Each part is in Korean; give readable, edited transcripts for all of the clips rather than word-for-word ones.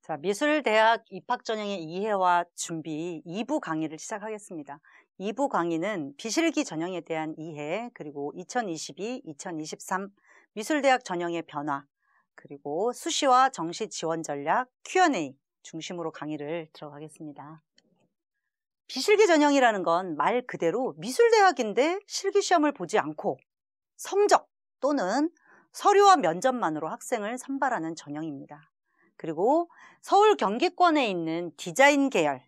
자, 미술대학 입학전형의 이해와 준비 2부 강의를 시작하겠습니다. 2부 강의는 비실기 전형에 대한 이해, 그리고 2022, 2023 미술대학 전형의 변화, 그리고 수시와 정시 지원 전략, Q&A 중심으로 강의를 들어가겠습니다. 비실기 전형이라는 건 말 그대로 미술대학인데 실기시험을 보지 않고 성적 또는 서류와 면접만으로 학생을 선발하는 전형입니다. 그리고 서울 경기권에 있는 디자인 계열은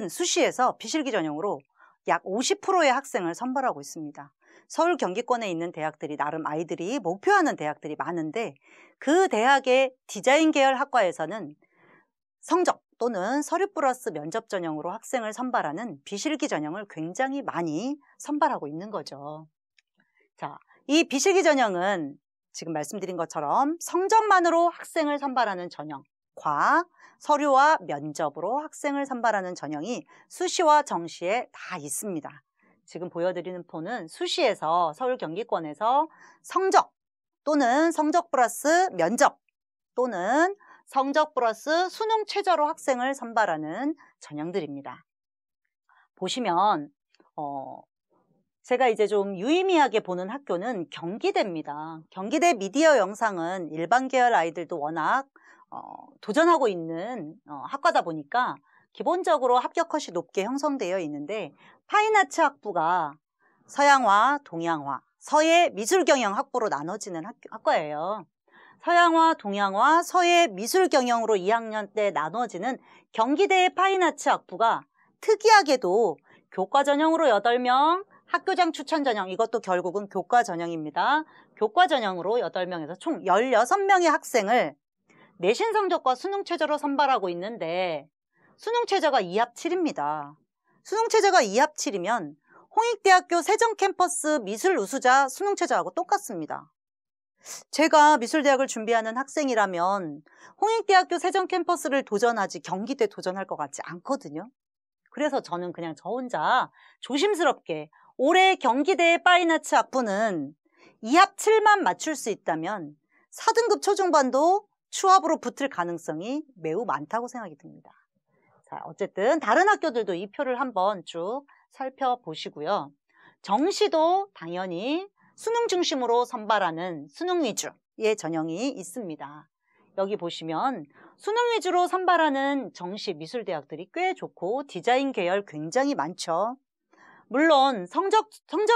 수시에서 비실기 전형으로 약 50%의 학생을 선발하고 있습니다. 서울 경기권에 있는 대학들이 나름 아이들이 목표하는 대학들이 많은데 그 대학의 디자인 계열 학과에서는 성적 또는 서류 플러스 면접 전형으로 학생을 선발하는 비실기 전형을 굉장히 많이 선발하고 있는 거죠. 자, 이 비실기 전형은 지금 말씀드린 것처럼 성적만으로 학생을 선발하는 전형과 서류와 면접으로 학생을 선발하는 전형이 수시와 정시에 다 있습니다. 지금 보여드리는 표는 수시에서 서울 경기권에서 성적 또는 성적 플러스 면접 또는 성적 플러스 수능 최저로 학생을 선발하는 전형들입니다. 보시면 제가 이제 좀 유의미하게 보는 학교는 경기대입니다. 경기대 미디어 영상은 일반 계열 아이들도 워낙 도전하고 있는 학과다 보니까 기본적으로 합격 컷이 높게 형성되어 있는데 파인아츠 학부가 서양화, 동양화, 서예 미술경영 학부로 나눠지는 학과예요. 서양화, 동양화, 서예 미술경영으로 2학년 때 나눠지는 경기대의 파인아츠 학부가 특이하게도 교과 전형으로 8명, 학교장 추천 전형, 이것도 결국은 교과 전형입니다. 교과 전형으로 8명에서 총 16명의 학생을 내신 성적과 수능 최저로 선발하고 있는데 수능 최저가 2합 7입니다. 수능 최저가 2합 7이면 홍익대학교 세정 캠퍼스 미술 우수자 수능 최저하고 똑같습니다. 제가 미술대학을 준비하는 학생이라면 홍익대학교 세정 캠퍼스를 도전하지 경기대 도전할 것 같지 않거든요. 그래서 저는 그냥 저 혼자 조심스럽게 올해 경기대의 파인아츠 학부는 2합 7만 맞출 수 있다면 4등급 초중반도 추합으로 붙을 가능성이 매우 많다고 생각이 듭니다. 자, 어쨌든 다른 학교들도 이 표를 한번 쭉 살펴보시고요. 정시도 당연히 수능 중심으로 선발하는 수능 위주의 전형이 있습니다. 여기 보시면 수능 위주로 선발하는 정시 미술대학들이 꽤 좋고 디자인 계열 굉장히 많죠. 물론 성적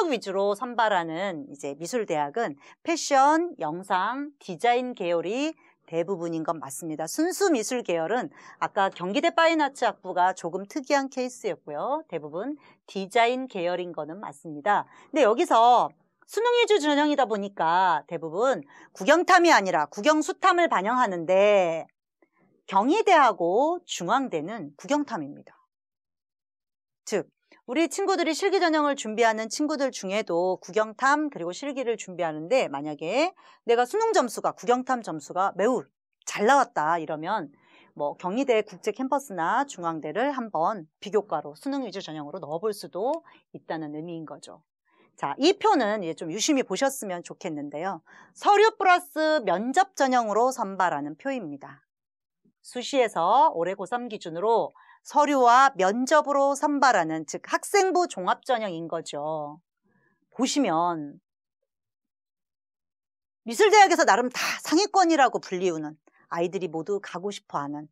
위주로 선발하는 이제 미술대학은 패션, 영상, 디자인 계열이 대부분인 건 맞습니다. 순수 미술 계열은 아까 경기대 파인아츠 학부가 조금 특이한 케이스였고요. 대부분 디자인 계열인 거는 맞습니다. 근데 여기서 수능 위주 전형이다 보니까 대부분 국영탐이 아니라 국영수탐을 반영하는데 경희대하고 중앙대는 국영탐입니다. 즉 우리 친구들이 실기 전형을 준비하는 친구들 중에도 국영탐 그리고 실기를 준비하는데 만약에 내가 수능 점수가 국영탐 점수가 매우 잘 나왔다 이러면 뭐 경희대 국제 캠퍼스나 중앙대를 한번 비교과로 수능 위주 전형으로 넣어볼 수도 있다는 의미인 거죠. 자, 이 표는 이제 좀 유심히 보셨으면 좋겠는데요. 서류 플러스 면접 전형으로 선발하는 표입니다. 수시에서 올해 고3 기준으로 서류와 면접으로 선발하는 즉 학생부 종합전형인 거죠. 보시면 미술대학에서 나름 다 상위권이라고 불리우는 아이들이 모두 가고 싶어하는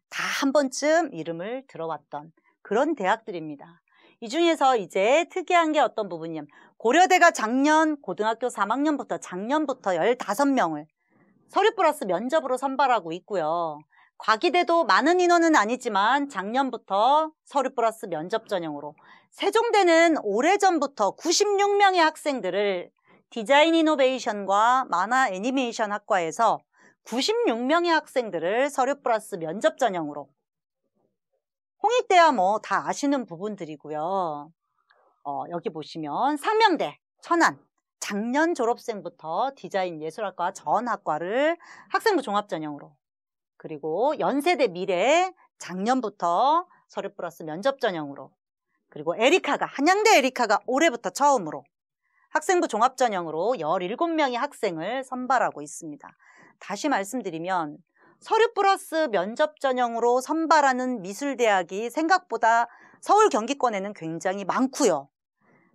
다 한 번쯤 이름을 들어왔던 그런 대학들입니다. 이 중에서 이제 특이한 게 어떤 부분이냐면 고려대가 작년 고등학교 3학년부터 작년부터 15명을 서류 플러스 면접으로 선발하고 있고요. 과기대도 많은 인원은 아니지만 작년부터 서류 플러스 면접 전형으로 세종대는 오래전부터 96명의 학생들을 디자인 이노베이션과 만화 애니메이션 학과에서 96명의 학생들을 서류 플러스 면접 전형으로 홍익대야 뭐 다 아시는 부분들이고요. 여기 보시면 상명대, 천안 작년 졸업생부터 디자인 예술학과 전 학과를 학생부 종합전형으로 그리고 연세대 미래 작년부터 서류 플러스 면접 전형으로 그리고 에리카가 한양대 에리카가 올해부터 처음으로 학생부 종합전형으로 17명의 학생을 선발하고 있습니다. 다시 말씀드리면 서류 플러스 면접 전형으로 선발하는 미술대학이 생각보다 서울 경기권에는 굉장히 많고요.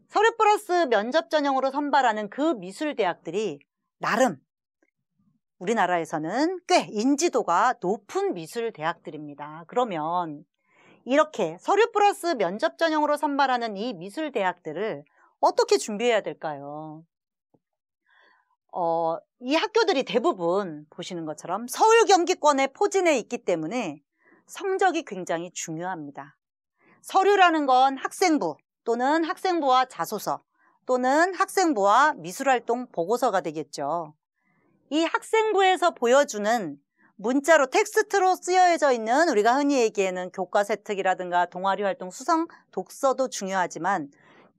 서류 플러스 면접 전형으로 선발하는 그 미술대학들이 나름 우리나라에서는 꽤 인지도가 높은 미술대학들입니다. 그러면 이렇게 서류 플러스 면접 전형으로 선발하는 이 미술대학들을 어떻게 준비해야 될까요? 이 학교들이 대부분 보시는 것처럼 서울 경기권에 포진해 있기 때문에 성적이 굉장히 중요합니다. 서류라는 건 학생부 또는 학생부와 자소서 또는 학생부와 미술활동 보고서가 되겠죠. 이 학생부에서 보여주는 문자로 텍스트로 쓰여져 있는 우리가 흔히 얘기하는 교과세특이라든가 동아리활동 수상 독서도 중요하지만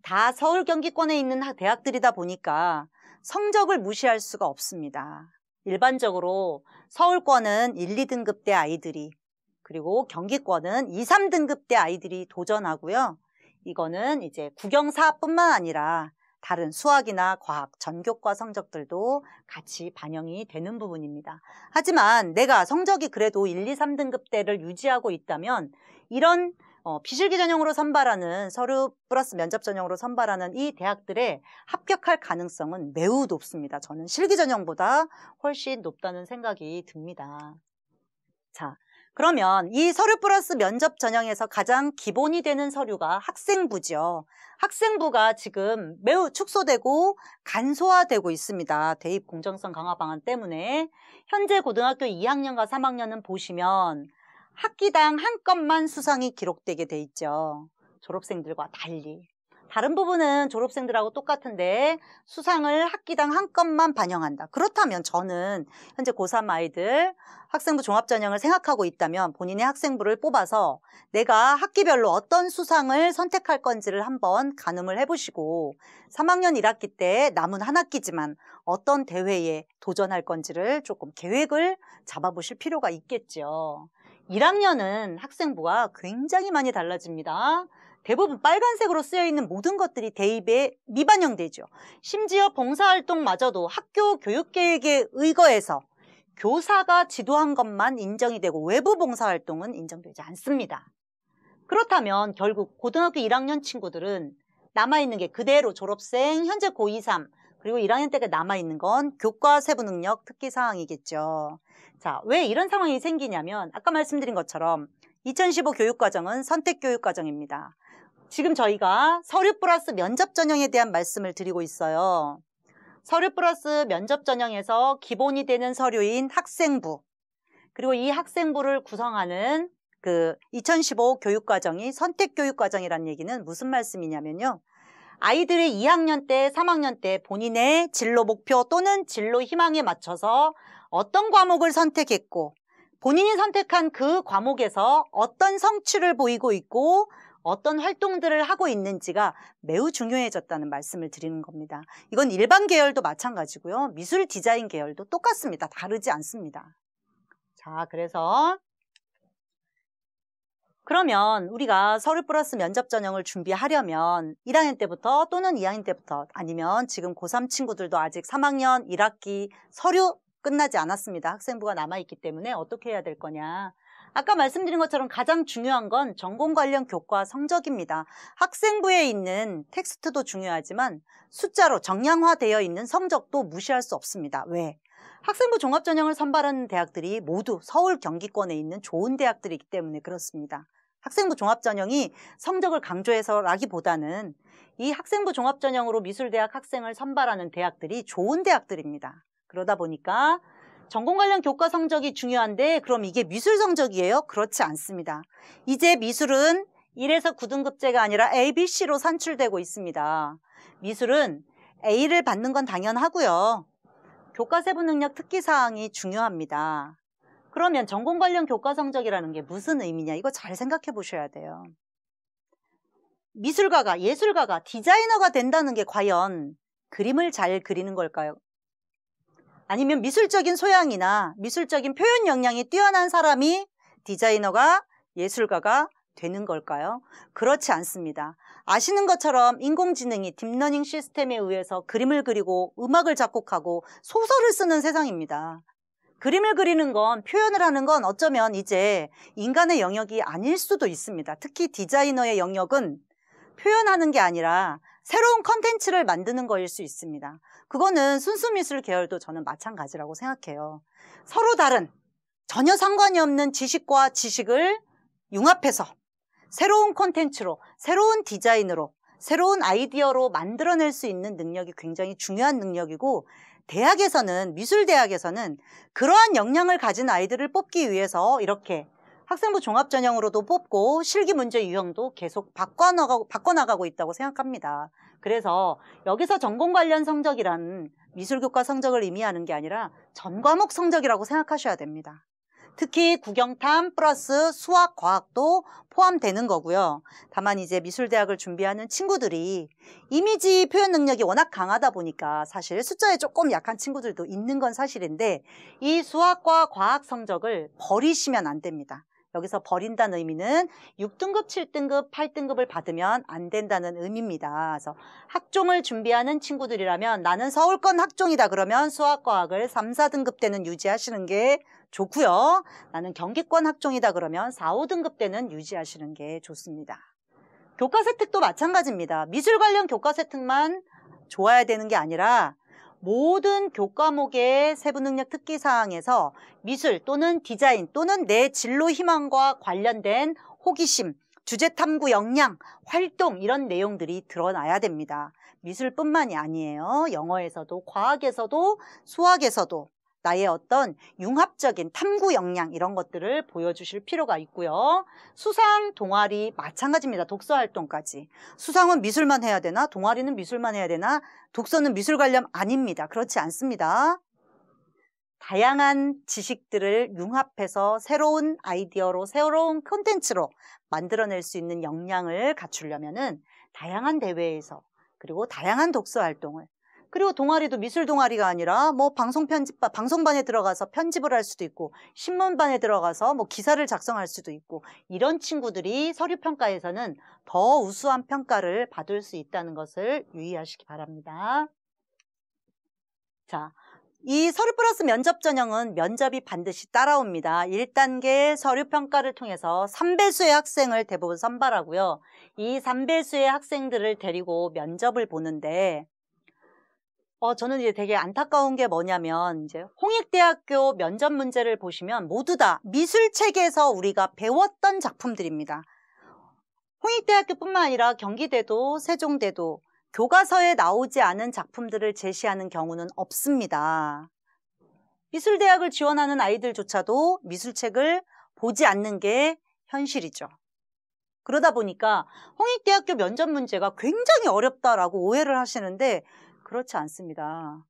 다 서울 경기권에 있는 대학들이다 보니까 성적을 무시할 수가 없습니다. 일반적으로 서울권은 1, 2등급대 아이들이 그리고 경기권은 2, 3등급대 아이들이 도전하고요. 이거는 이제 국영사뿐만 아니라 다른 수학이나 과학, 전교과 성적들도 같이 반영이 되는 부분입니다. 하지만 내가 성적이 그래도 1, 2, 3등급대를 유지하고 있다면 이런 비실기 전형으로 선발하는 서류 플러스 면접 전형으로 선발하는 이 대학들에 합격할 가능성은 매우 높습니다. 저는 실기 전형보다 훨씬 높다는 생각이 듭니다. 자, 그러면 이 서류 플러스 면접 전형에서 가장 기본이 되는 서류가 학생부죠. 학생부가 지금 매우 축소되고 간소화되고 있습니다. 대입 공정성 강화 방안 때문에 현재 고등학교 2학년과 3학년은 보시면 학기당 한 건만 수상이 기록되게 돼 있죠. 졸업생들과 달리. 다른 부분은 졸업생들하고 똑같은데 수상을 학기당 한 건만 반영한다. 그렇다면 저는 현재 고3 아이들 학생부 종합전형을 생각하고 있다면 본인의 학생부를 뽑아서 내가 학기별로 어떤 수상을 선택할 건지를 한번 가늠을 해보시고 3학년 1학기 때 남은 한 학기지만 어떤 대회에 도전할 건지를 조금 계획을 잡아보실 필요가 있겠죠. 1학년은 학생부가 굉장히 많이 달라집니다. 대부분 빨간색으로 쓰여있는 모든 것들이 대입에 미반영되죠. 심지어 봉사활동마저도 학교 교육계획에 의거해서 교사가 지도한 것만 인정이 되고 외부 봉사활동은 인정되지 않습니다. 그렇다면 결국 고등학교 1학년 친구들은 남아있는 게 그대로 졸업생, 현재 고2, 3 그리고 1학년 때가 남아있는 건 교과 세부능력 특기사항이겠죠. 자, 왜 이런 상황이 생기냐면 아까 말씀드린 것처럼 2015 교육과정은 선택교육과정입니다. 지금 저희가 서류 플러스 면접 전형에 대한 말씀을 드리고 있어요. 서류 플러스 면접 전형에서 기본이 되는 서류인 학생부 그리고 이 학생부를 구성하는 그 2015 교육과정이 선택교육과정이라는 얘기는 무슨 말씀이냐면요. 아이들의 2학년 때, 3학년 때 본인의 진로 목표 또는 진로 희망에 맞춰서 어떤 과목을 선택했고 본인이 선택한 그 과목에서 어떤 성취를 보이고 있고 어떤 활동들을 하고 있는지가 매우 중요해졌다는 말씀을 드리는 겁니다. 이건 일반 계열도 마찬가지고요. 미술 디자인 계열도 똑같습니다. 다르지 않습니다. 자, 그러면 우리가 서류 플러스 면접 전형을 준비하려면 1학년 때부터 또는 2학년 때부터 아니면 지금 고3 친구들도 아직 3학년 1학기 서류 끝나지 않았습니다. 학생부가 남아있기 때문에 어떻게 해야 될 거냐. 아까 말씀드린 것처럼 가장 중요한 건 전공 관련 교과 성적입니다. 학생부에 있는 텍스트도 중요하지만 숫자로 정량화되어 있는 성적도 무시할 수 없습니다. 왜? 학생부 종합전형을 선발하는 대학들이 모두 서울 경기권에 있는 좋은 대학들이기 때문에 그렇습니다. 학생부 종합전형이 성적을 강조해서라기보다는 이 학생부 종합전형으로 미술대학 학생을 선발하는 대학들이 좋은 대학들입니다. 그러다 보니까 전공 관련 교과 성적이 중요한데 그럼 이게 미술 성적이에요? 그렇지 않습니다. 이제 미술은 1에서 9등급제가 아니라 A, B, C로 산출되고 있습니다. 미술은 A를 받는 건 당연하고요. 교과 세부 능력 특기사항이 중요합니다. 그러면 전공 관련 교과 성적이라는 게 무슨 의미냐? 이거 잘 생각해 보셔야 돼요. 미술가가, 예술가가, 디자이너가 된다는 게 과연 그림을 잘 그리는 걸까요? 아니면 미술적인 소양이나 미술적인 표현 역량이 뛰어난 사람이 디자이너가, 예술가가 되는 걸까요? 그렇지 않습니다. 아시는 것처럼 인공지능이 딥러닝 시스템에 의해서 그림을 그리고 음악을 작곡하고 소설을 쓰는 세상입니다. 그림을 그리는 건, 표현을 하는 건 어쩌면 이제 인간의 영역이 아닐 수도 있습니다. 특히 디자이너의 영역은 표현하는 게 아니라 새로운 컨텐츠를 만드는 거일 수 있습니다. 그거는 순수미술 계열도 저는 마찬가지라고 생각해요. 서로 다른 전혀 상관이 없는 지식과 지식을 융합해서 새로운 콘텐츠로, 새로운 디자인으로, 새로운 아이디어로 만들어낼 수 있는 능력이 굉장히 중요한 능력이고, 대학에서는, 미술대학에서는 그러한 역량을 가진 아이들을 뽑기 위해서 이렇게 학생부 종합전형으로도 뽑고 실기 문제 유형도 계속 바꿔나가고 있다고 생각합니다. 그래서 여기서 전공 관련 성적이란 미술교과 성적을 의미하는 게 아니라 전 과목 성적이라고 생각하셔야 됩니다. 특히 국영탐 플러스 수학, 과학도 포함되는 거고요. 다만 이제 미술대학을 준비하는 친구들이 이미지 표현 능력이 워낙 강하다 보니까 사실 숫자에 조금 약한 친구들도 있는 건 사실인데, 이 수학과 과학 성적을 버리시면 안 됩니다. 여기서 버린다는 의미는 6등급, 7등급, 8등급을 받으면 안 된다는 의미입니다. 그래서 학종을 준비하는 친구들이라면 나는 서울권 학종이다 그러면 수학과학을 3, 4등급 때는 유지하시는 게 좋고요. 나는 경기권 학종이다 그러면 4, 5등급 때는 유지하시는 게 좋습니다. 교과서 특도 마찬가지입니다. 미술 관련 교과서 특만 좋아야 되는 게 아니라 모든 교과목의 세부능력 특기사항에서 미술 또는 디자인 또는 내 진로 희망과 관련된 호기심, 주제 탐구 역량, 활동 이런 내용들이 드러나야 됩니다. 미술뿐만이 아니에요. 영어에서도, 과학에서도, 수학에서도 나의 어떤 융합적인 탐구 역량 이런 것들을 보여주실 필요가 있고요. 수상, 동아리 마찬가지입니다. 독서 활동까지. 수상은 미술만 해야 되나? 동아리는 미술만 해야 되나? 독서는 미술 관련 아닙니다. 그렇지 않습니다. 다양한 지식들을 융합해서 새로운 아이디어로, 새로운 콘텐츠로 만들어낼 수 있는 역량을 갖추려면은 다양한 대회에서, 그리고 다양한 독서 활동을, 그리고 동아리도 미술 동아리가 아니라 뭐 방송반에 들어가서 편집을 할 수도 있고, 신문반에 들어가서 뭐 기사를 작성할 수도 있고, 이런 친구들이 서류평가에서는 더 우수한 평가를 받을 수 있다는 것을 유의하시기 바랍니다. 자, 이 서류 플러스 면접 전형은 면접이 반드시 따라옵니다. 1단계 서류평가를 통해서 3배수의 학생을 대부분 선발하고요. 이 3배수의 학생들을 데리고 면접을 보는데, 저는 이제 되게 안타까운 게 뭐냐면, 이제 홍익대학교 면접 문제를 보시면 모두 다 미술책에서 우리가 배웠던 작품들입니다. 홍익대학교뿐만 아니라 경기대도, 세종대도 교과서에 나오지 않은 작품들을 제시하는 경우는 없습니다. 미술대학을 지원하는 아이들조차도 미술책을 보지 않는 게 현실이죠. 그러다 보니까 홍익대학교 면접 문제가 굉장히 어렵다라고 오해를 하시는데, 그렇지 않습니다.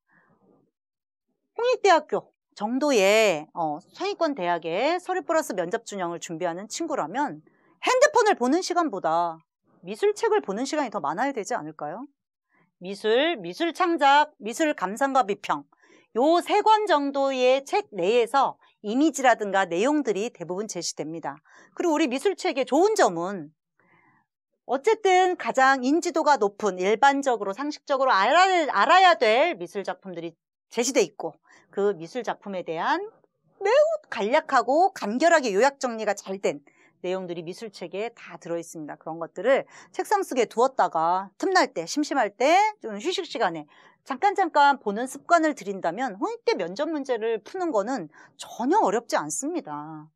홍익대학교 정도의 상위권 대학의 서류 플러스 면접 준영을 준비하는 친구라면 핸드폰을 보는 시간보다 미술책을 보는 시간이 더 많아야 되지 않을까요? 미술 창작, 미술 감상과 비평 요 3권 정도의 책 내에서 이미지라든가 내용들이 대부분 제시됩니다. 그리고 우리 미술책의 좋은 점은 어쨌든 가장 인지도가 높은, 일반적으로 상식적으로 알아야 될 미술 작품들이 제시돼 있고, 그 미술 작품에 대한 매우 간략하고 간결하게 요약 정리가 잘 된 내용들이 미술책에 다 들어있습니다. 그런 것들을 책상 속에 두었다가 틈날 때, 심심할 때, 좀 휴식 시간에 잠깐 보는 습관을 들인다면 홍익대 면접 문제를 푸는 거는 전혀 어렵지 않습니다.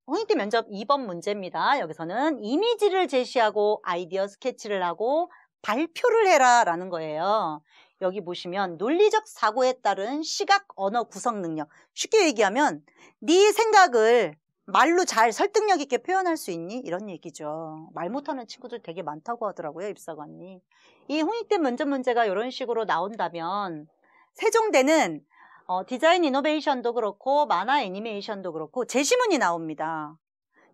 홍익대 면접 2번 문제입니다. 여기서는 이미지를 제시하고 아이디어 스케치를 하고 발표를 해라 라는 거예요. 여기 보시면 논리적 사고에 따른 시각 언어 구성 능력. 쉽게 얘기하면 네 생각을 말로 잘 설득력 있게 표현할 수 있니? 이런 얘기죠. 말 못하는 친구들 되게 많다고 하더라고요, 입사관이. 이 홍익대 면접 문제가 이런 식으로 나온다면 세종대는 디자인 이노베이션도 그렇고 만화 애니메이션도 그렇고 제시문이 나옵니다.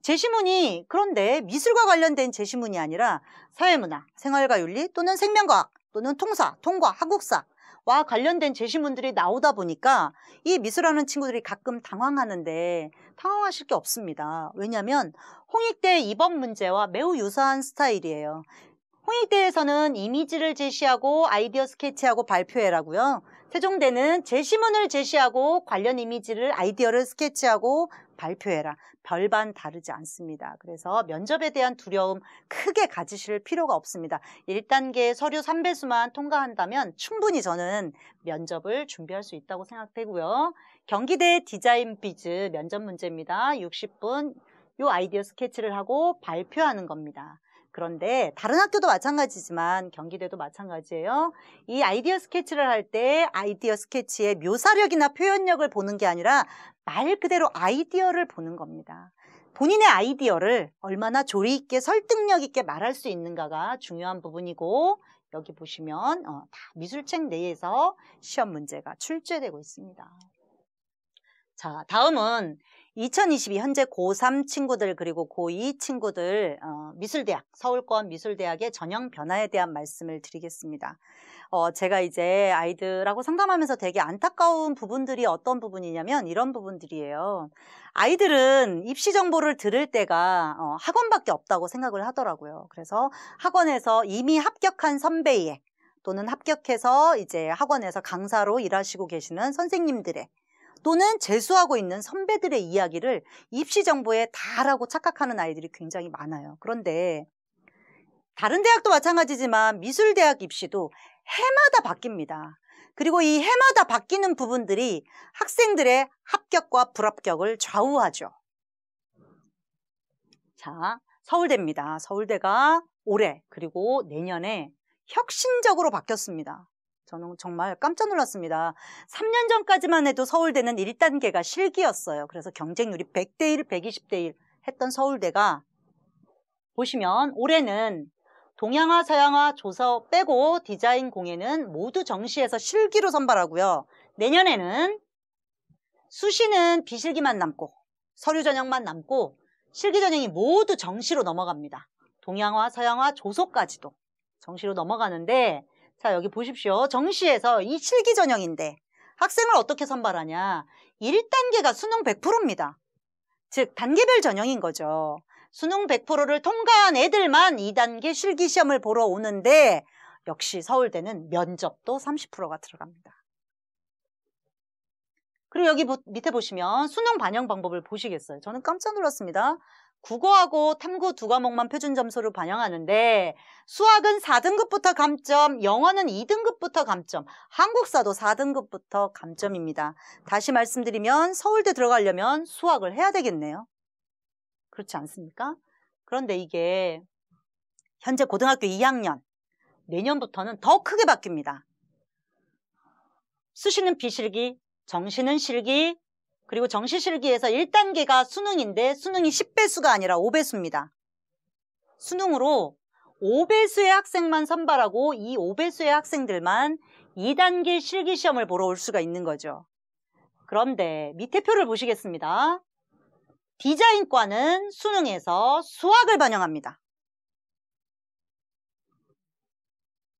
제시문이 그런데 미술과 관련된 제시문이 아니라 사회문화, 생활과 윤리 또는 생명과학 또는 통사, 통과, 한국사와 관련된 제시문들이 나오다 보니까 이 미술하는 친구들이 가끔 당황하는데 당황하실 게 없습니다. 왜냐하면 홍익대 2번 문제와 매우 유사한 스타일이에요. 홍익대에서는 이미지를 제시하고 아이디어 스케치하고 발표해라고요. 세종대는 제시문을 제시하고 관련 이미지를 아이디어를 스케치하고 발표해라. 별반 다르지 않습니다. 그래서 면접에 대한 두려움 크게 가지실 필요가 없습니다. 1단계 서류 3배수만 통과한다면 충분히 저는 면접을 준비할 수 있다고 생각되고요. 경기대 디자인 비즈 면접 문제입니다. 60분 이 아이디어 스케치를 하고 발표하는 겁니다. 그런데 다른 학교도 마찬가지지만 경기대도 마찬가지예요. 이 아이디어 스케치를 할 때 아이디어 스케치의 묘사력이나 표현력을 보는 게 아니라 말 그대로 아이디어를 보는 겁니다. 본인의 아이디어를 얼마나 조리 있게 설득력 있게 말할 수 있는가가 중요한 부분이고, 여기 보시면 다 미술책 내에서 시험 문제가 출제되고 있습니다. 자, 다음은 2022 현재 고3 친구들 그리고 고2 친구들 미술대학, 서울권 미술대학의 전형 변화에 대한 말씀을 드리겠습니다. 제가 이제 아이들하고 상담하면서 되게 안타까운 부분들이 어떤 부분이냐면 이런 부분들이에요. 아이들은 입시 정보를 들을 때가 학원밖에 없다고 생각을 하더라고요. 그래서 학원에서 이미 합격한 선배의 또는 합격해서 이제 학원에서 강사로 일하시고 계시는 선생님들의 또는 재수하고 있는 선배들의 이야기를 입시 정보에 다라고 착각하는 아이들이 굉장히 많아요. 그런데 다른 대학도 마찬가지지만 미술대학 입시도 해마다 바뀝니다. 그리고 이 해마다 바뀌는 부분들이 학생들의 합격과 불합격을 좌우하죠. 자, 서울대입니다. 서울대가 올해 그리고 내년에 혁신적으로 바뀌었습니다. 저는 정말 깜짝 놀랐습니다. 3년 전까지만 해도 서울대는 1단계가 실기였어요. 그래서 경쟁률이 100대 1, 120대 1 했던 서울대가 보시면 올해는 동양화, 서양화, 조서 빼고 디자인 공예는 모두 정시에서 실기로 선발하고요. 내년에는 수시는 비실기만 남고 서류 전형만 남고 실기 전형이 모두 정시로 넘어갑니다. 동양화, 서양화, 조소까지도 정시로 넘어가는데, 자, 여기 보십시오. 정시에서 이 실기 전형인데 학생을 어떻게 선발하냐. 1단계가 수능 100%입니다. 즉 단계별 전형인 거죠. 수능 100%를 통과한 애들만 2단계 실기 시험을 보러 오는데 역시 서울대는 면접도 30%가 들어갑니다. 그리고 여기 밑에 보시면 수능 반영 방법을 보시겠어요. 저는 깜짝 놀랐습니다. 국어하고 탐구 두 과목만 표준 점수를 반영하는데 수학은 4등급부터 감점, 영어는 2등급부터 감점, 한국사도 4등급부터 감점입니다. 다시 말씀드리면 서울대 들어가려면 수학을 해야 되겠네요. 그렇지 않습니까? 그런데 이게 현재 고등학교 2학년, 내년부터는 더 크게 바뀝니다. 수시는 비실기, 정시는 실기, 그리고 정시 실기에서 1단계가 수능인데 수능이 10배수가 아니라 5배수입니다. 수능으로 5배수의 학생만 선발하고 이 5배수의 학생들만 2단계 실기 시험을 보러 올 수가 있는 거죠. 그런데 밑에 표를 보시겠습니다. 디자인과는 수능에서 수학을 반영합니다.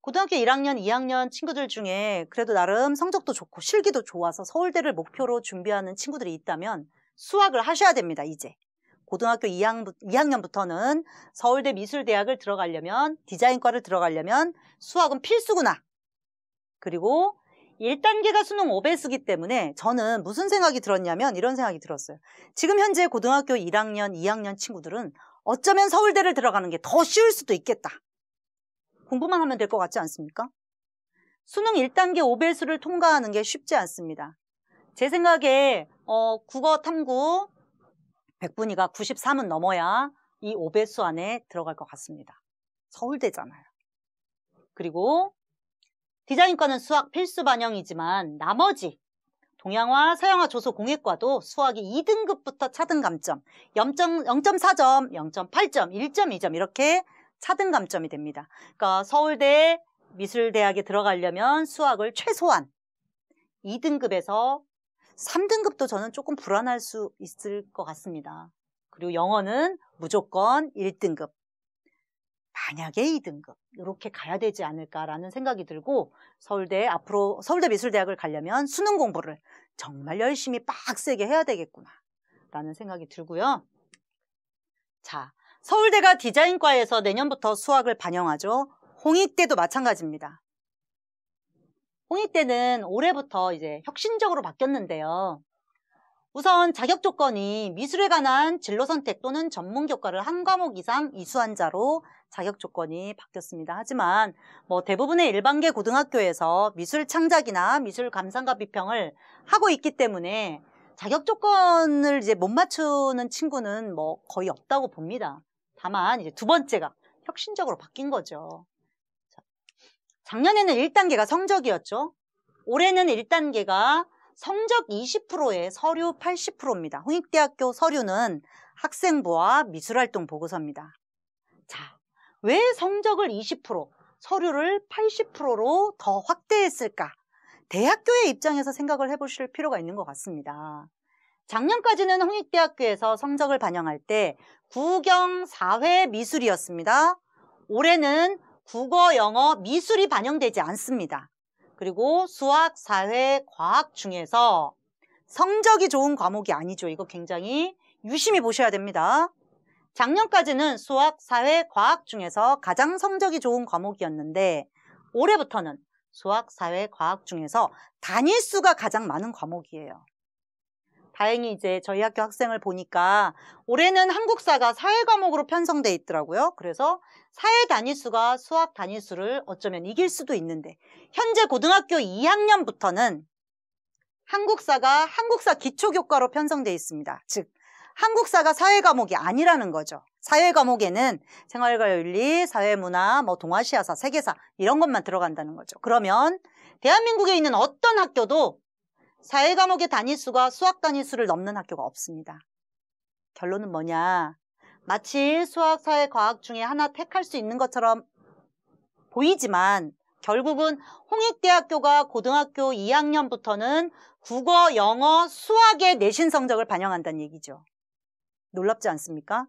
고등학교 1학년, 2학년 친구들 중에 그래도 나름 성적도 좋고 실기도 좋아서 서울대를 목표로 준비하는 친구들이 있다면 수학을 하셔야 됩니다. 이제 고등학교 2학년부터는 서울대 미술대학을 들어가려면, 디자인과를 들어가려면 수학은 필수구나. 그리고 1단계가 수능 5배수기 때문에 저는 무슨 생각이 들었냐면 이런 생각이 들었어요. 지금 현재 고등학교 1학년, 2학년 친구들은 어쩌면 서울대를 들어가는 게 더 쉬울 수도 있겠다. 공부만 하면 될 것 같지 않습니까? 수능 1단계 5배수를 통과하는 게 쉽지 않습니다. 제 생각에 국어 탐구 100분위가 93은 넘어야 이 5배수 안에 들어갈 것 같습니다. 서울대잖아요. 그리고 디자인과는 수학 필수 반영이지만 나머지 동양화, 서양화, 조소, 공예과도 수학이 2등급부터 차등 감점 0.4점, 0.8점, 1.2점 이렇게 차등 감점이 됩니다. 그러니까 서울대 미술대학에 들어가려면 수학을 최소한 2등급에서 3등급도 저는 조금 불안할 수 있을 것 같습니다. 그리고 영어는 무조건 1등급. 만약에 2등급 이렇게 가야 되지 않을까라는 생각이 들고 앞으로 서울대 미술대학을 가려면 수능 공부를 정말 열심히 빡세게 해야 되겠구나 라는 생각이 들고요. 자, 서울대가 디자인과에서 내년부터 수학을 반영하죠. 홍익대도 마찬가지입니다. 홍익대는 올해부터 이제 혁신적으로 바뀌었는데요. 우선 자격 조건이 미술에 관한 진로 선택 또는 전문 교과를 한 과목 이상 이수한 자로 자격 조건이 바뀌었습니다. 하지만 대부분의 일반계 고등학교에서 미술 창작이나 미술 감상과 비평을 하고 있기 때문에 자격 조건을 이제 못 맞추는 친구는 거의 없다고 봅니다. 다만 이제 두 번째가 혁신적으로 바뀐 거죠. 작년에는 1단계가 성적이었죠. 올해는 1단계가 성적 20%에 서류 80%입니다. 홍익대학교 서류는 학생부와 미술활동 보고서입니다. 자, 왜 성적을 20%, 서류를 80%로 더 확대했을까? 대학교의 입장에서 생각을 해보실 필요가 있는 것 같습니다. 작년까지는 홍익대학교에서 성적을 반영할 때 국영, 사회, 미술이었습니다. 올해는 국어, 영어, 미술이 반영되지 않습니다. 그리고 수학, 사회, 과학 중에서 성적이 좋은 과목이 아니죠. 이거 굉장히 유심히 보셔야 됩니다. 작년까지는 수학, 사회, 과학 중에서 가장 성적이 좋은 과목이었는데 올해부터는 수학, 사회, 과학 중에서 단위수가 가장 많은 과목이에요. 다행히 이제 저희 학교 학생을 보니까 올해는 한국사가 사회 과목으로 편성돼 있더라고요. 그래서 사회 단위수가 수학 단위수를 어쩌면 이길 수도 있는데 현재 고등학교 2학년부터는 한국사가 한국사 기초교과로 편성돼 있습니다. 즉 한국사가 사회 과목이 아니라는 거죠. 사회 과목에는 생활과 윤리, 사회문화, 동아시아사, 세계사 이런 것만 들어간다는 거죠. 그러면 대한민국에 있는 어떤 학교도 사회 과목의 단위수가 수학 단위수를 넘는 학교가 없습니다. 결론은 뭐냐? 마치 수학, 사회, 과학 중에 하나 택할 수 있는 것처럼 보이지만 결국은 홍익대학교가 고등학교 2학년부터는 국어, 영어, 수학의 내신 성적을 반영한다는 얘기죠. 놀랍지 않습니까?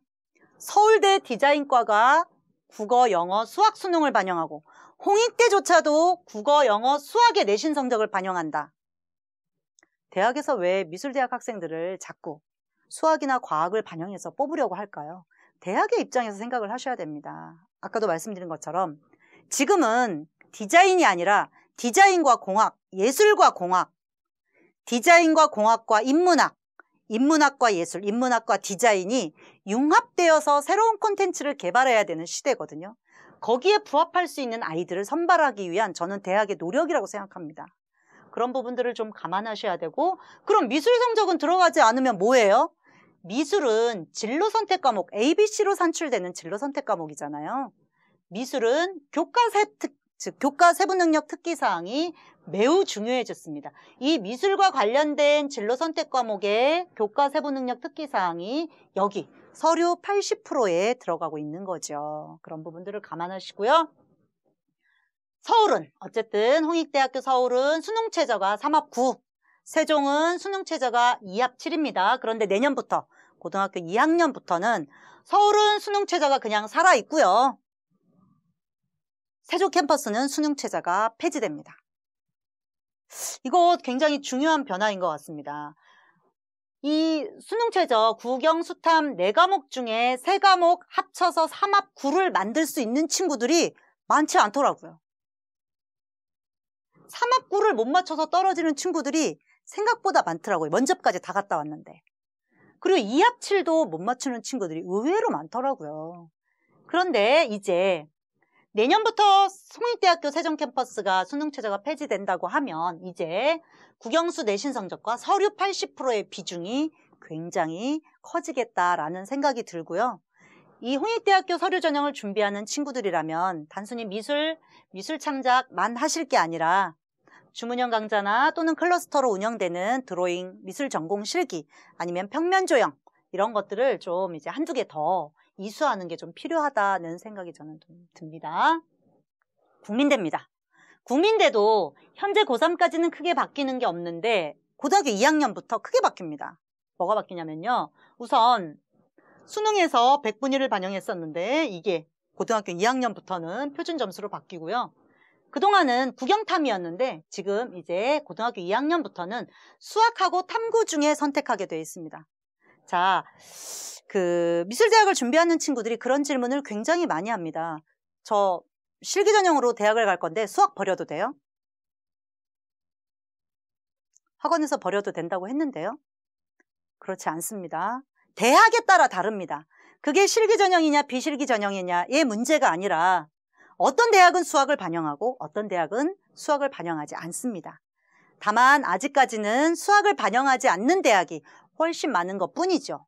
서울대 디자인과가 국어, 영어, 수학 수능을 반영하고 홍익대조차도 국어, 영어, 수학의 내신 성적을 반영한다. 대학에서 왜 미술대학 학생들을 자꾸 수학이나 과학을 반영해서 뽑으려고 할까요? 대학의 입장에서 생각을 하셔야 됩니다. 아까도 말씀드린 것처럼 지금은 디자인이 아니라 디자인과 공학, 예술과 공학, 디자인과 공학과 인문학, 인문학과 예술, 인문학과 디자인이 융합되어서 새로운 콘텐츠를 개발해야 되는 시대거든요. 거기에 부합할 수 있는 아이들을 선발하기 위한 저는 대학의 노력이라고 생각합니다. 그런 부분들을 좀 감안하셔야 되고 그럼 미술 성적은 들어가지 않으면 뭐예요? 미술은 진로 선택 과목, ABC로 산출되는 진로 선택 과목이잖아요. 미술은 교과 세부 능력 특기 사항이 매우 중요해졌습니다. 이 미술과 관련된 진로 선택 과목의 교과 세부 능력 특기 사항이 여기 서류 80%에 들어가고 있는 거죠. 그런 부분들을 감안하시고요. 서울은 어쨌든 홍익대학교 서울은 수능 최저가 3합 9, 세종은 수능 최저가 2합 7입니다. 그런데 내년부터 고등학교 2학년부터는 서울은 수능 최저가 그냥 살아있고요. 세종 캠퍼스는 수능 최저가 폐지됩니다. 이거 굉장히 중요한 변화인 것 같습니다. 이 수능 최저 국영, 수탐 4과목 중에 3과목 합쳐서 3합 9를 만들 수 있는 친구들이 많지 않더라고요. 3합 9를 못 맞춰서 떨어지는 친구들이 생각보다 많더라고요. 면접까지 다 갔다 왔는데. 그리고 2합 7도 못 맞추는 친구들이 의외로 많더라고요. 그런데 이제 내년부터 홍익대학교 세종 캠퍼스가 수능 최저가 폐지된다고 하면 이제 국영수 내신 성적과 서류 80%의 비중이 굉장히 커지겠다라는 생각이 들고요. 이 홍익대학교 서류 전형을 준비하는 친구들이라면 단순히 미술 창작만 하실 게 아니라 주문형 강좌나 또는 클러스터로 운영되는 드로잉, 미술 전공 실기 아니면 평면 조형 이런 것들을 좀 이제 한두 개 더 이수하는 게 좀 필요하다는 생각이 저는 좀 듭니다. 국민대입니다. 국민대도 현재 고3까지는 크게 바뀌는 게 없는데 고등학교 2학년부터 크게 바뀝니다. 뭐가 바뀌냐면요. 우선 수능에서 100분위를 반영했었는데 이게 고등학교 2학년부터는 표준 점수로 바뀌고요. 그동안은 국영탐이었는데 지금 이제 고등학교 2학년부터는 수학하고 탐구 중에 선택하게 되어 있습니다. 자, 미술대학을 준비하는 친구들이 그런 질문을 굉장히 많이 합니다. 저 실기 전형으로 대학을 갈 건데 수학 버려도 돼요? 학원에서 버려도 된다고 했는데요. 그렇지 않습니다. 대학에 따라 다릅니다. 그게 실기 전형이냐 비실기 전형이냐의 문제가 아니라 어떤 대학은 수학을 반영하고 어떤 대학은 수학을 반영하지 않습니다. 다만 아직까지는 수학을 반영하지 않는 대학이 훨씬 많은 것뿐이죠.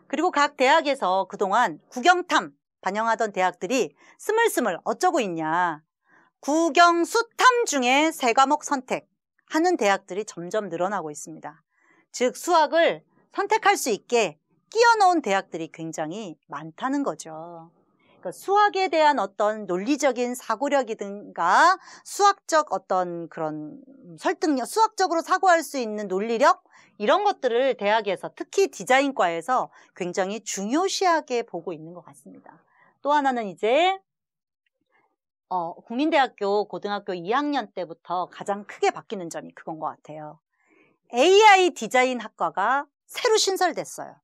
그리고 각 대학에서 그동안 국영탐 반영하던 대학들이 스물스물 어쩌고 있냐. 국영수탐 중에 3과목 선택하는 대학들이 점점 늘어나고 있습니다. 즉 수학을 선택할 수 있게 끼워 넣은 대학들이 굉장히 많다는 거죠. 그러니까 수학에 대한 어떤 논리적인 사고력이든가 수학적 어떤 그런 설득력, 수학적으로 사고할 수 있는 논리력 이런 것들을 대학에서 특히 디자인과에서 굉장히 중요시하게 보고 있는 것 같습니다. 또 하나는 이제 국민대학교 고등학교 2학년 때부터 가장 크게 바뀌는 점이 그건 것 같아요. AI 디자인 학과가 새로 신설됐어요.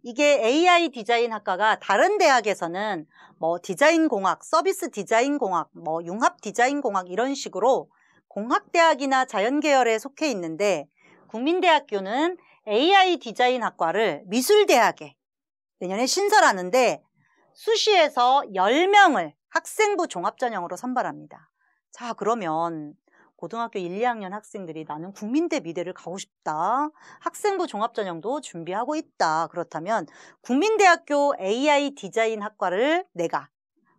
이게 AI 디자인 학과가 다른 대학에서는 뭐 디자인공학, 서비스 디자인공학, 뭐 융합 디자인공학 이런 식으로 공학대학이나 자연계열에 속해 있는데 국민대학교는 AI 디자인 학과를 미술대학에 내년에 신설하는데 수시에서 10명을 학생부 종합전형으로 선발합니다. 자, 그러면 고등학교 1, 2학년 학생들이 나는 국민대 미대를 가고 싶다. 학생부 종합전형도 준비하고 있다. 그렇다면 국민대학교 AI 디자인 학과를 내가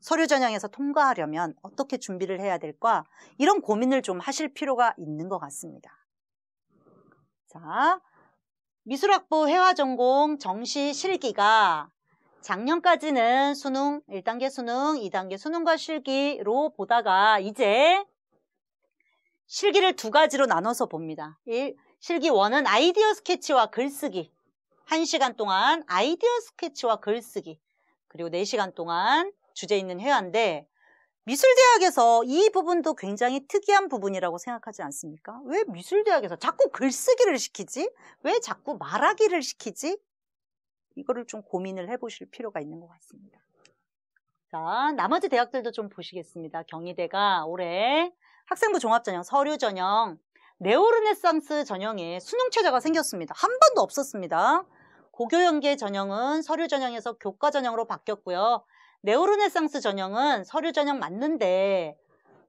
서류전형에서 통과하려면 어떻게 준비를 해야 될까? 이런 고민을 좀 하실 필요가 있는 것 같습니다. 자, 미술학부 회화전공 정시 실기가 작년까지는 수능, 1단계 수능, 2단계 수능과 실기로 보다가 이제 실기를 2가지로 나눠서 봅니다. 실기 1은 아이디어 스케치와 글쓰기. 1시간 동안 아이디어 스케치와 글쓰기. 그리고 4시간 동안 주제 있는 회화인데 미술대학에서 이 부분도 굉장히 특이한 부분이라고 생각하지 않습니까? 왜 미술대학에서 자꾸 글쓰기를 시키지? 왜 자꾸 말하기를 시키지? 이거를 좀 고민을 해보실 필요가 있는 것 같습니다. 자, 나머지 대학들도 좀 보시겠습니다. 경희대가 올해 학생부 종합전형, 서류전형, 네오르네상스 전형에 수능체제가 생겼습니다. 한 번도 없었습니다. 고교연계 전형은 서류전형에서 교과전형으로 바뀌었고요. 네오르네상스 전형은 서류전형 맞는데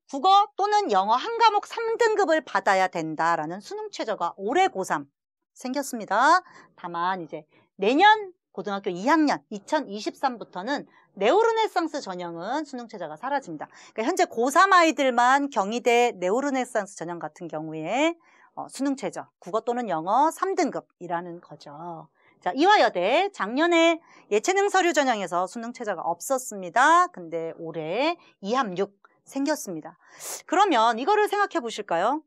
국어 또는 영어 한 과목 3등급을 받아야 된다라는 수능체제가 올해 고3 생겼습니다. 다만 이제 내년 고등학교 2학년 2023부터는 네오르네상스 전형은 수능체제가 사라집니다. 그러니까 현재 고3 아이들만 경희대 네오르네상스 전형 같은 경우에 수능체제, 국어 또는 영어 3등급이라는 거죠. 자, 이화여대 작년에 예체능 서류 전형에서 수능체제가 없었습니다. 근데 올해 2함 6 생겼습니다. 그러면 이거를 생각해 보실까요?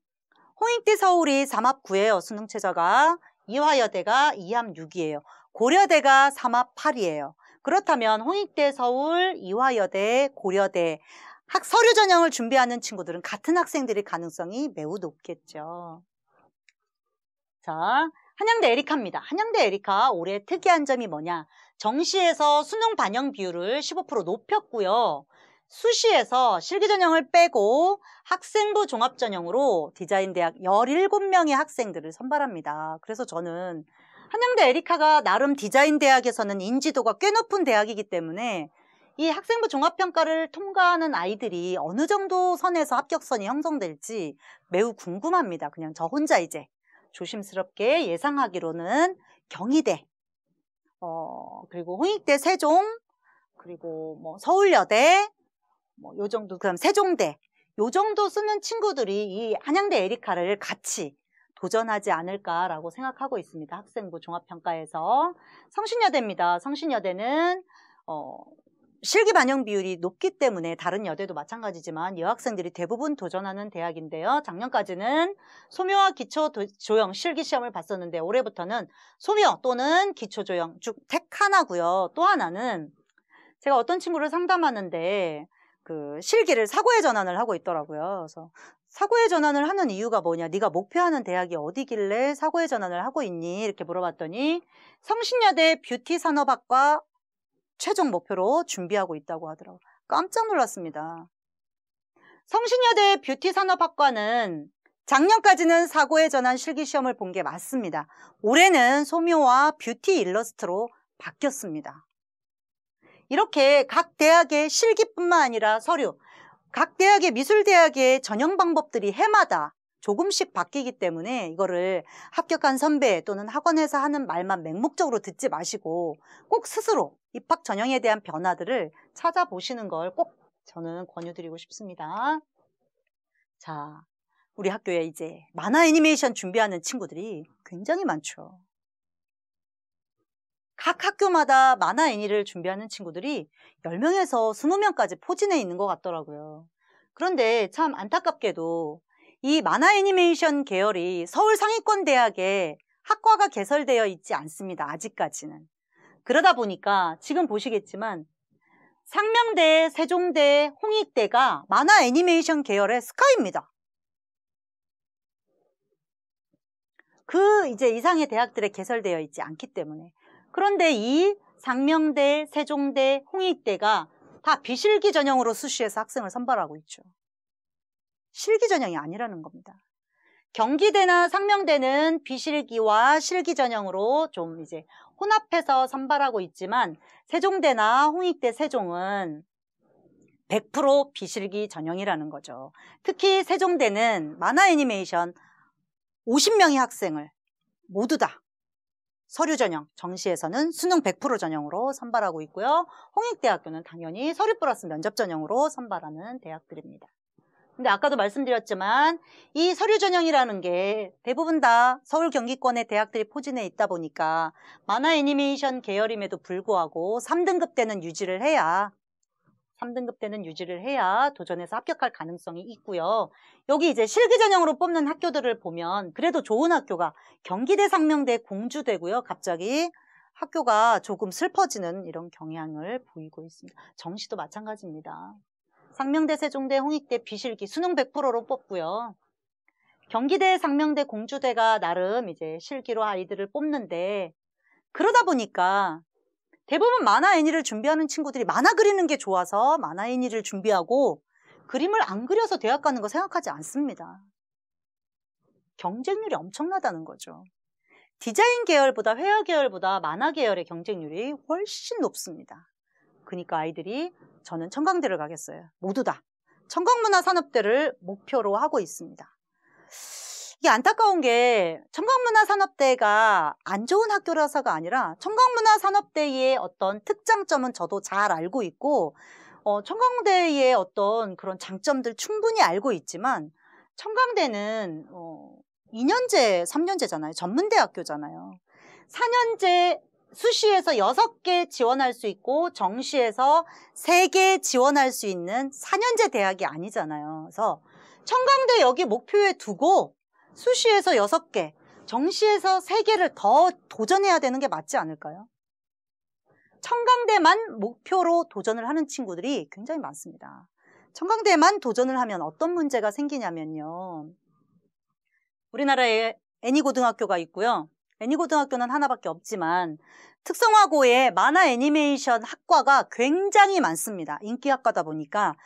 홍익대 서울이 3합 9예요. 수능체제가. 이화여대가 2함 6이에요. 고려대가 3합 8이에요. 그렇다면 홍익대 서울, 이화여대, 고려대 서류 전형을 준비하는 친구들은 같은 학생들일 가능성이 매우 높겠죠. 자, 한양대 에리카입니다. 한양대 에리카 올해 특이한 점이 뭐냐? 정시에서 수능 반영 비율을 15% 높였고요. 수시에서 실기전형을 빼고 학생부 종합전형으로 디자인대학 17명의 학생들을 선발합니다. 그래서 저는 한양대 에리카가 나름 디자인대학에서는 인지도가 꽤 높은 대학이기 때문에 이 학생부 종합평가를 통과하는 아이들이 어느 정도 선에서 합격선이 형성될지 매우 궁금합니다. 그냥 저 혼자 이제 조심스럽게 예상하기로는 경희대, 그리고 홍익대 세종, 그리고 뭐 서울여대, 뭐 요 정도, 그다음 세종대, 요 정도 쓰는 친구들이 이 한양대 에리카를 같이 도전하지 않을까라고 생각하고 있습니다. 학생부 종합평가에서. 성신여대입니다. 성신여대는 실기 반영 비율이 높기 때문에 다른 여대도 마찬가지지만 여학생들이 대부분 도전하는 대학인데요. 작년까지는 소묘와 기초조형 실기시험을 봤었는데 올해부터는 소묘 또는 기초조형 쭉 택 하나고요. 또 하나는 제가 어떤 친구를 상담하는데 그 실기를 사고의 전환을 하고 있더라고요. 그래서 사고의 전환을 하는 이유가 뭐냐? 네가 목표하는 대학이 어디길래 사고의 전환을 하고 있니? 이렇게 물어봤더니 성신여대 뷰티산업학과 최종 목표로 준비하고 있다고 하더라고요. 깜짝 놀랐습니다. 성신여대 뷰티산업학과는 작년까지는 사고에 전환 실기시험을 본 게 맞습니다. 올해는 소묘와 뷰티 일러스트로 바뀌었습니다. 이렇게 각 대학의 실기뿐만 아니라 서류, 각 대학의 미술대학의 전형 방법들이 해마다 조금씩 바뀌기 때문에 이거를 합격한 선배 또는 학원에서 하는 말만 맹목적으로 듣지 마시고 꼭 스스로 입학 전형에 대한 변화들을 찾아보시는 걸 꼭 저는 권유드리고 싶습니다. 자, 우리 학교에 이제 만화 애니메이션 준비하는 친구들이 굉장히 많죠. 각 학교마다 만화 애니를 준비하는 친구들이 10명에서 20명까지 포진해 있는 것 같더라고요. 그런데 참 안타깝게도 이 만화 애니메이션 계열이 서울 상위권 대학에 학과가 개설되어 있지 않습니다. 아직까지는. 그러다 보니까 지금 보시겠지만 상명대, 세종대, 홍익대가 만화 애니메이션 계열의 스카이입니다. 그 이제 이상의 대학들에 개설되어 있지 않기 때문에. 그런데 이 상명대, 세종대, 홍익대가 다 비실기 전형으로 수시에서 학생을 선발하고 있죠. 실기 전형이 아니라는 겁니다. 경기대나 상명대는 비실기와 실기 전형으로 좀 이제 혼합해서 선발하고 있지만 세종대나 홍익대, 세종은 100% 비실기 전형이라는 거죠. 특히 세종대는 만화 애니메이션 50명의 학생을 모두 다 서류 전형, 정시에서는 수능 100% 전형으로 선발하고 있고요. 홍익대학교는 당연히 서류 플러스 면접 전형으로 선발하는 대학들입니다. 근데 아까도 말씀드렸지만 이 서류 전형이라는 게 대부분 다 서울 경기권의 대학들이 포진해 있다 보니까 만화 애니메이션 계열임에도 불구하고 3등급 때는 유지를 해야 도전해서 합격할 가능성이 있고요. 여기 이제 실기 전형으로 뽑는 학교들을 보면 그래도 좋은 학교가 경기대, 상명대, 공주대고요. 갑자기 학교가 조금 슬퍼지는 이런 경향을 보이고 있습니다. 정시도 마찬가지입니다. 상명대, 세종대, 홍익대 비실기 수능 100%로 뽑고요. 경기대, 상명대, 공주대가 나름 이제 실기로 아이들을 뽑는데 그러다 보니까 대부분 만화 애니를 준비하는 친구들이 만화 그리는 게 좋아서 만화 애니를 준비하고 그림을 안 그려서 대학 가는 거 생각하지 않습니다. 경쟁률이 엄청나다는 거죠. 디자인 계열보다 회화 계열보다 만화 계열의 경쟁률이 훨씬 높습니다. 그러니까 아이들이 저는 청강대를 가겠어요. 모두 다 청강문화산업대를 목표로 하고 있습니다. 이게 안타까운 게 청강문화산업대가 안 좋은 학교라서가 아니라 청강문화산업대의 어떤 특장점은 저도 잘 알고 있고 청강대의 어떤 그런 장점들 충분히 알고 있지만 청강대는 2년제, 3년제잖아요. 전문대학교잖아요. 4년제 수시에서 6개 지원할 수 있고 정시에서 3개 지원할 수 있는 4년제 대학이 아니잖아요. 그래서 청강대 여기 목표에 두고 수시에서 6개, 정시에서 3개를 더 도전해야 되는 게 맞지 않을까요? 청강대만 목표로 도전을 하는 친구들이 굉장히 많습니다. 청강대만 도전을 하면 어떤 문제가 생기냐면요. 우리나라에 애니고등학교가 있고요. 애니고등학교는 하나밖에 없지만 특성화고에 만화 애니메이션 학과가 굉장히 많습니다. 인기 학과다 보니까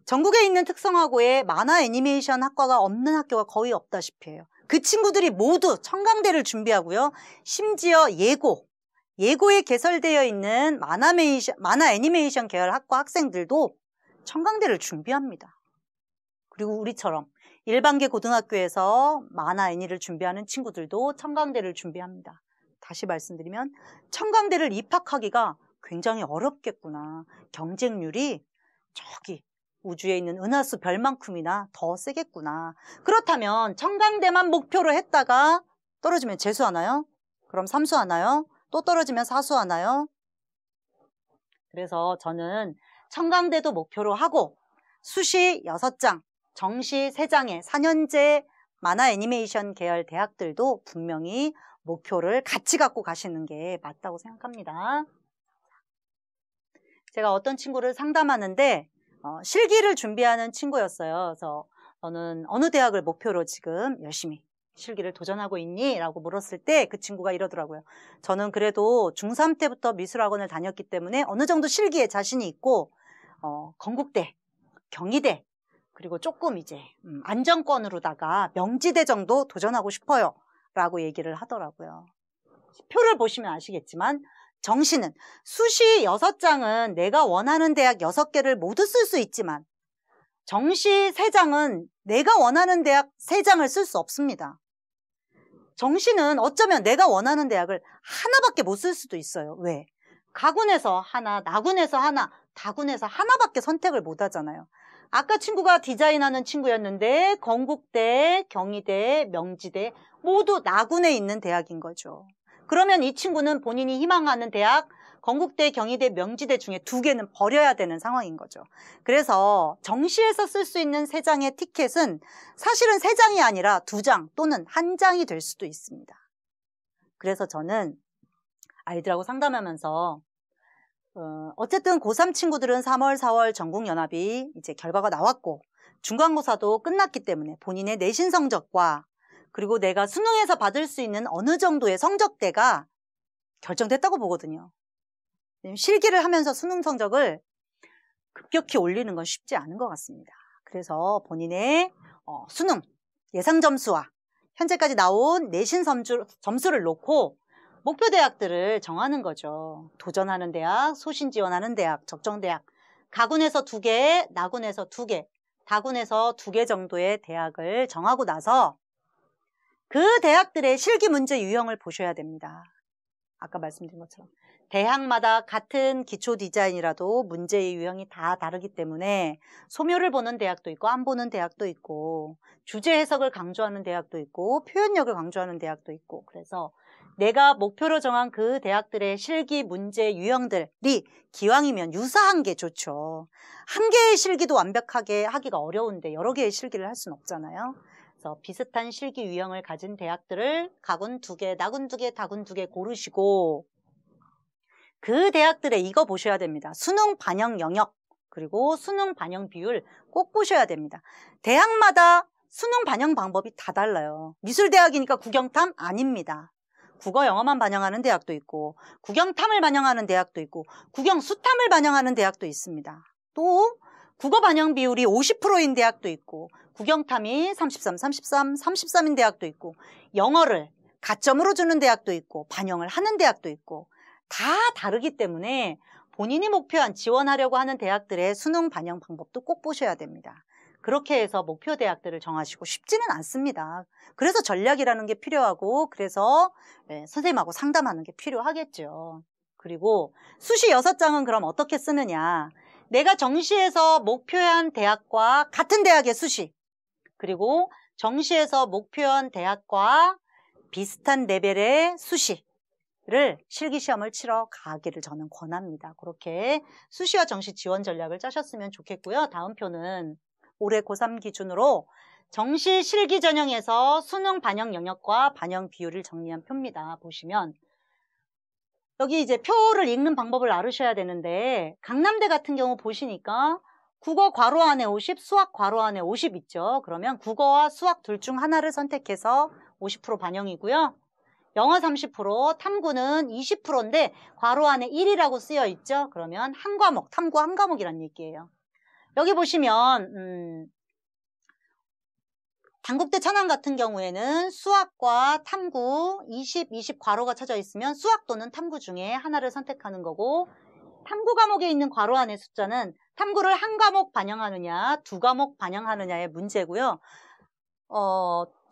전국에 있는 특성화고에 만화 애니메이션 학과가 없는 학교가 거의 없다시피 해요. 그 친구들이 모두 청강대를 준비하고요. 심지어 예고에 개설되어 있는 만화 애니메이션 계열 학과 학생들도 청강대를 준비합니다. 그리고 우리처럼 일반계 고등학교에서 만화 애니를 준비하는 친구들도 청강대를 준비합니다. 다시 말씀드리면 청강대를 입학하기가 굉장히 어렵겠구나. 경쟁률이 저기 우주에 있는 은하수 별만큼이나 더 세겠구나. 그렇다면 청강대만 목표로 했다가 떨어지면 재수하나요? 그럼 삼수하나요? 또 떨어지면 사수하나요? 그래서 저는 청강대도 목표로 하고 수시 6장, 정시 3장의 4년제 만화 애니메이션 계열 대학들도 분명히 목표를 같이 갖고 가시는 게 맞다고 생각합니다. 제가 어떤 친구를 상담하는데 실기를 준비하는 친구였어요. 그래서 너는 어느 대학을 목표로 지금 열심히 실기를 도전하고 있니? 라고 물었을 때 그 친구가 이러더라고요. 저는 그래도 중3 때부터 미술학원을 다녔기 때문에 어느 정도 실기에 자신이 있고 건국대, 경희대, 그리고 조금 이제 안정권으로다가 명지대 정도 도전하고 싶어요 라고 얘기를 하더라고요. 표를 보시면 아시겠지만 정시는 수시 6장은 내가 원하는 대학 6개를 모두 쓸 수 있지만 정시 3장은 내가 원하는 대학 3장을 쓸 수 없습니다. 정시는 어쩌면 내가 원하는 대학을 하나밖에 못 쓸 수도 있어요. 왜? 가군에서 하나, 나군에서 하나, 다군에서 하나밖에 선택을 못 하잖아요. 아까 친구가 디자인하는 친구였는데 건국대, 경희대, 명지대 모두 나군에 있는 대학인 거죠. 그러면 이 친구는 본인이 희망하는 대학 건국대, 경희대, 명지대 중에 2개는 버려야 되는 상황인 거죠. 그래서 정시에서 쓸 수 있는 3장의 티켓은 사실은 3장이 아니라 2장 또는 1장이 될 수도 있습니다. 그래서 저는 아이들하고 상담하면서 어쨌든 고3 친구들은 3월, 4월 전국연합이 이제 결과가 나왔고 중간고사도 끝났기 때문에 본인의 내신 성적과 그리고 내가 수능에서 받을 수 있는 어느 정도의 성적대가 결정됐다고 보거든요. 실기를 하면서 수능 성적을 급격히 올리는 건 쉽지 않은 것 같습니다. 그래서 본인의 수능 예상 점수와 현재까지 나온 내신 점수를 놓고 목표 대학들을 정하는 거죠. 도전하는 대학, 소신 지원하는 대학, 적정 대학, 가군에서 2개, 나군에서 2개, 다군에서 2개 정도의 대학을 정하고 나서 그 대학들의 실기 문제 유형을 보셔야 됩니다. 아까 말씀드린 것처럼 대학마다 같은 기초 디자인이라도 문제의 유형이 다 다르기 때문에 소묘를 보는 대학도 있고 안 보는 대학도 있고 주제 해석을 강조하는 대학도 있고 표현력을 강조하는 대학도 있고 그래서 내가 목표로 정한 그 대학들의 실기 문제 유형들이 기왕이면 유사한 게 좋죠. 한 개의 실기도 완벽하게 하기가 어려운데 여러 개의 실기를 할 수는 없잖아요. 그래서 비슷한 실기 유형을 가진 대학들을 가군 2개, 나군 2개, 다군 2개 고르시고 그 대학들의 이거 보셔야 됩니다. 수능 반영 영역 그리고 수능 반영 비율 꼭 보셔야 됩니다. 대학마다 수능 반영 방법이 다 달라요. 미술대학이니까 국영탐? 아닙니다. 국어 영어만 반영하는 대학도 있고 국영탐을 반영하는 대학도 있고 국영수탐을 반영하는 대학도 있습니다. 또 국어 반영 비율이 50%인 대학도 있고 국영탐이 33, 33, 33인 대학도 있고 영어를 가점으로 주는 대학도 있고 반영을 하는 대학도 있고 다 다르기 때문에 본인이 목표한 지원하려고 하는 대학들의 수능 반영 방법도 꼭 보셔야 됩니다. 그렇게 해서 목표 대학들을 정하시고 쉽지는 않습니다. 그래서 전략이라는 게 필요하고 그래서 선생님하고 상담하는 게 필요하겠죠. 그리고 수시 6장은 그럼 어떻게 쓰느냐. 내가 정시에서 목표한 대학과 같은 대학의 수시 그리고 정시에서 목표한 대학과 비슷한 레벨의 수시를 실기시험을 치러 가기를 저는 권합니다. 그렇게 수시와 정시 지원 전략을 짜셨으면 좋겠고요. 다음 표는 올해 고3 기준으로 정시 실기 전형에서 수능 반영 영역과 반영 비율을 정리한 표입니다. 보시면 여기 이제 표를 읽는 방법을 알으셔야 되는데 강남대 같은 경우 보시니까 국어 괄호 안에 50, 수학 괄호 안에 50 있죠. 그러면 국어와 수학 둘 중 하나를 선택해서 50% 반영이고요. 영어 30%, 탐구는 20%인데 괄호 안에 1이라고 쓰여 있죠. 그러면 한 과목, 탐구 한 과목이란 얘기예요. 여기 보시면 단국대 천안 같은 경우에는 수학과 탐구 20, 20 괄호가 쳐져 있으면 수학 또는 탐구 중에 하나를 선택하는 거고 탐구 과목에 있는 괄호 안의 숫자는 탐구를 한 과목 반영하느냐 2과목 반영하느냐의 문제고요.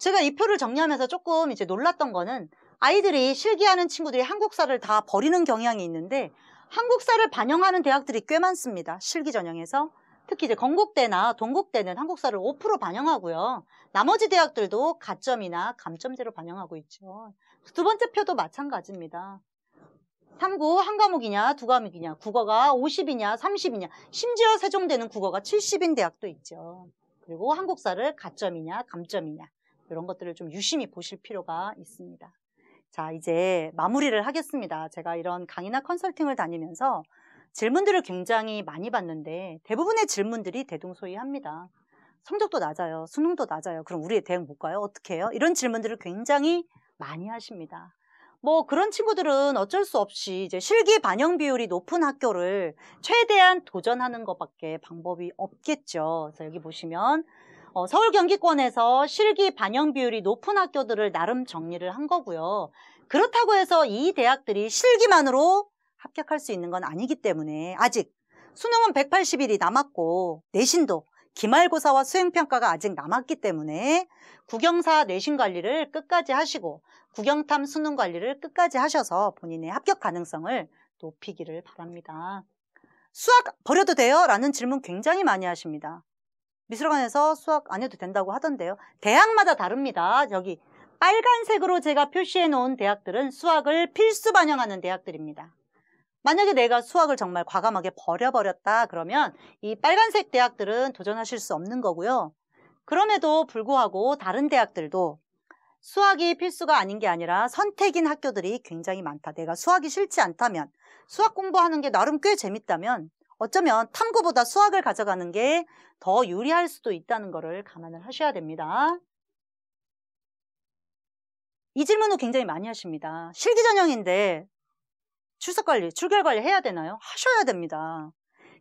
제가 이 표를 정리하면서 조금 이제 놀랐던 거는 아이들이 실기하는 친구들이 한국사를 다 버리는 경향이 있는데 한국사를 반영하는 대학들이 꽤 많습니다. 실기 전형에서. 특히 이제 건국대나 동국대는 한국사를 5% 반영하고요. 나머지 대학들도 가점이나 감점제로 반영하고 있죠. 두 번째 표도 마찬가지입니다. 탐구 한 과목이냐 두 과목이냐 국어가 50이냐 30이냐 심지어 세종대는 국어가 70인 대학도 있죠. 그리고 한국사를 가점이냐 감점이냐 이런 것들을 좀 유심히 보실 필요가 있습니다. 자, 이제 마무리를 하겠습니다. 제가 이런 강의나 컨설팅을 다니면서 질문들을 굉장히 많이 받는데 대부분의 질문들이 대동소이합니다. 성적도 낮아요. 수능도 낮아요. 그럼 우리의 대학 못 가요? 어떻게 해요? 이런 질문들을 굉장히 많이 하십니다. 뭐 그런 친구들은 어쩔 수 없이 이제 실기 반영 비율이 높은 학교를 최대한 도전하는 것밖에 방법이 없겠죠. 그래서 여기 보시면 서울 경기권에서 실기 반영 비율이 높은 학교들을 나름 정리를 한 거고요. 그렇다고 해서 이 대학들이 실기만으로 합격할 수 있는 건 아니기 때문에 아직 수능은 180일이 남았고 내신도 기말고사와 수행평가가 아직 남았기 때문에 국영사 내신 관리를 끝까지 하시고 국영탐 수능 관리를 끝까지 하셔서 본인의 합격 가능성을 높이기를 바랍니다. 수학 버려도 돼요? 라는 질문 굉장히 많이 하십니다. 미술관에서 수학 안 해도 된다고 하던데요. 대학마다 다릅니다. 여기 빨간색으로 제가 표시해 놓은 대학들은 수학을 필수 반영하는 대학들입니다. 만약에 내가 수학을 정말 과감하게 버려버렸다 그러면 이 빨간색 대학들은 도전하실 수 없는 거고요. 그럼에도 불구하고 다른 대학들도 수학이 필수가 아닌 게 아니라 선택인 학교들이 굉장히 많다. 내가 수학이 싫지 않다면, 수학 공부하는 게 나름 꽤 재밌다면 어쩌면 탐구보다 수학을 가져가는 게 더 유리할 수도 있다는 거를 감안을 하셔야 됩니다. 이 질문을 굉장히 많이 하십니다. 실기 전형인데 출석 관리, 출결 관리 해야 되나요? 하셔야 됩니다.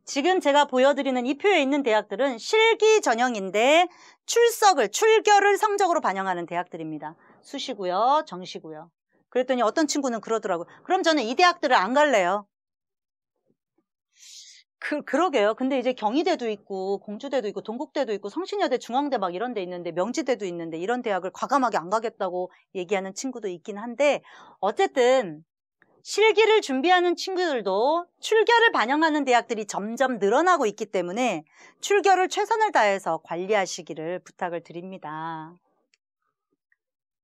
지금 제가 보여드리는 이 표에 있는 대학들은 실기 전형인데 출결을 성적으로 반영하는 대학들입니다. 수시고요, 정시고요. 그랬더니 어떤 친구는 그러더라고요. 그럼 저는 이 대학들을 안 갈래요. 그러게요. 근데 이제 경희대도 있고 공주대도 있고 동국대도 있고 성신여대, 중앙대 막 이런 데 있는데 명지대도 있는데 이런 대학을 과감하게 안 가겠다고 얘기하는 친구도 있긴 한데 어쨌든 실기를 준비하는 친구들도 출결을 반영하는 대학들이 점점 늘어나고 있기 때문에 출결을 최선을 다해서 관리하시기를 부탁을 드립니다.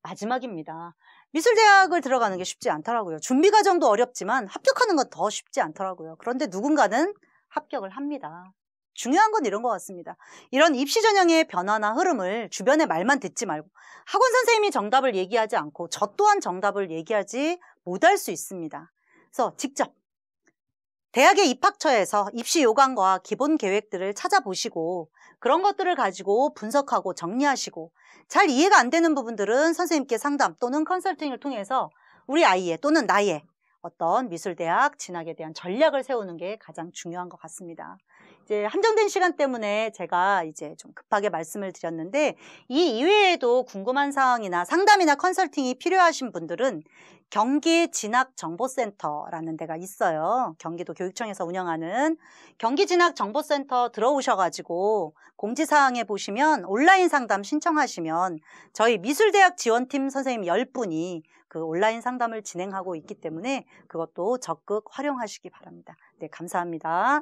마지막입니다. 미술대학을 들어가는 게 쉽지 않더라고요. 준비 과정도 어렵지만 합격하는 건 더 쉽지 않더라고요. 그런데 누군가는 합격을 합니다. 중요한 건 이런 것 같습니다. 이런 입시 전형의 변화나 흐름을 주변의 말만 듣지 말고 학원 선생님이 정답을 얘기하지 않고 저 또한 정답을 얘기하지 못할 수 있습니다. 그래서 직접 대학의 입학처에서 입시 요강과 기본 계획들을 찾아보시고 그런 것들을 가지고 분석하고 정리하시고 잘 이해가 안 되는 부분들은 선생님께 상담 또는 컨설팅을 통해서 우리 아이의 또는 나의 어떤 미술대학 진학에 대한 전략을 세우는 게 가장 중요한 것 같습니다. 이제 한정된 시간 때문에 제가 이제 좀 급하게 말씀을 드렸는데 이 이외에도 궁금한 사항이나 상담이나 컨설팅이 필요하신 분들은 경기진학정보센터라는 데가 있어요. 경기도 교육청에서 운영하는 경기진학정보센터 들어오셔가지고 공지사항에 보시면 온라인 상담 신청하시면 저희 미술대학 지원팀 선생님 10분이 그 온라인 상담을 진행하고 있기 때문에 그것도 적극 활용하시기 바랍니다. 네, 감사합니다.